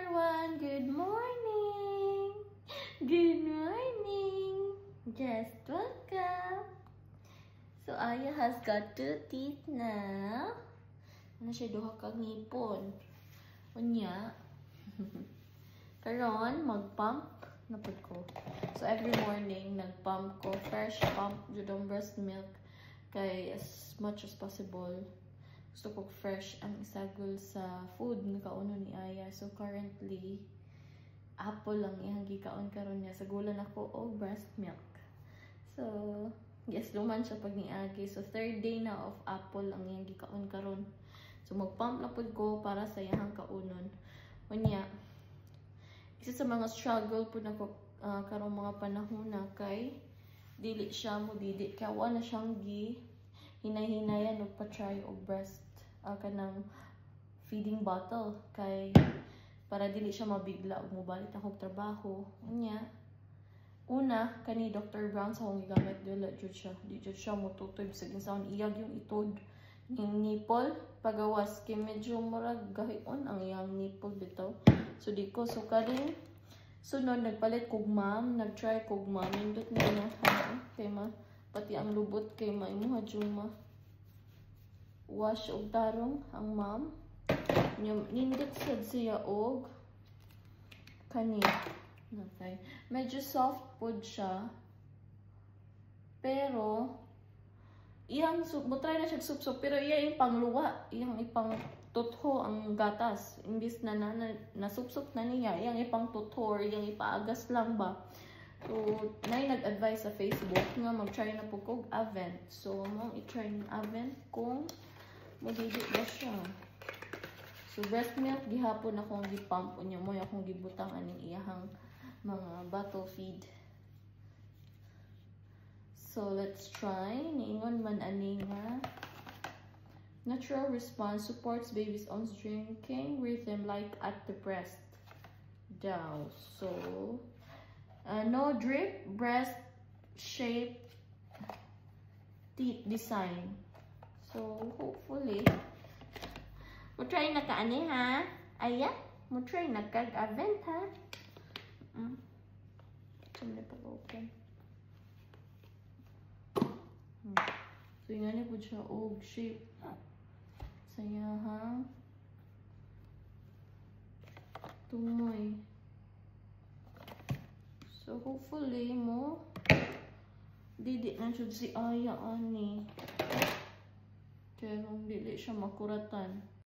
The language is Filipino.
everyone, good morning. Good morning. Just woke up. So Aya has got 2 teeth now. Ano siya, duha ka ngipon. Unya. Karon mag-pump na pud ko. So every morning nag-pump ko, fresh pump jud breast milk kay as much as possible. Gusto ko fresh ang isagol sa food nga kauno ni Aya. So currently apple lang iyang gikaon karon niya. Sagulan ako og breast milk. So yes, luman siya pag niagi. So 3rd day na of apple ang iyang gikaon karon. So mag-pump na pud ko para sa iyang kaunon. Unya, isa sa mga struggle po na karong mga panahon na kay dili siya mo didi kaya wala siyang hinay-hinayan og pa-try og breast kanang feeding bottle kay para dili siya mabigla og mobalit akong trabaho. Unya, una kani Dr. Brown sa akong gigamit dili jud siya mututoy bisag insaon iyag yung itod yung nipple pagawas kay medyo murag gahion ang iyang nipple bitaw. So di ko so karing sunod nagpalit kog ma'am, nagtry kog ma'am indot na kay pati ang lubot kay maimuha juma wash og tarong ang ma'am. Nindot sad siya og kani okay. Medyo soft pod siya pero iyang try na siya sup pero iya yung pangluwa, iyang ipang tutho ang gatas imbis na nasupsop na niya iyang ipang tutho or iyang ipaagas lang ba. So nay nag-advise sa Facebook nga mag-try na po kog Avent. So mo i-try ng Avent kung magigit ba siya. So breast milk gihapon akong gipump unya mo akong gibutang aning iyahang mga bottle feed. So let's try. Niingon man ani nga natural response supports baby's own drinking rhythm like at the breast daw. So no drip, breast shape, teeth design. So hopefully mo try na ka ani ha. Aya, mo try na kag Avent ha. Sumli pa open. So yung ano po siya og shape sayahang tumoy. So hopefully mo didi na siya si Aya ani. Kaya nung dili siya makuratan.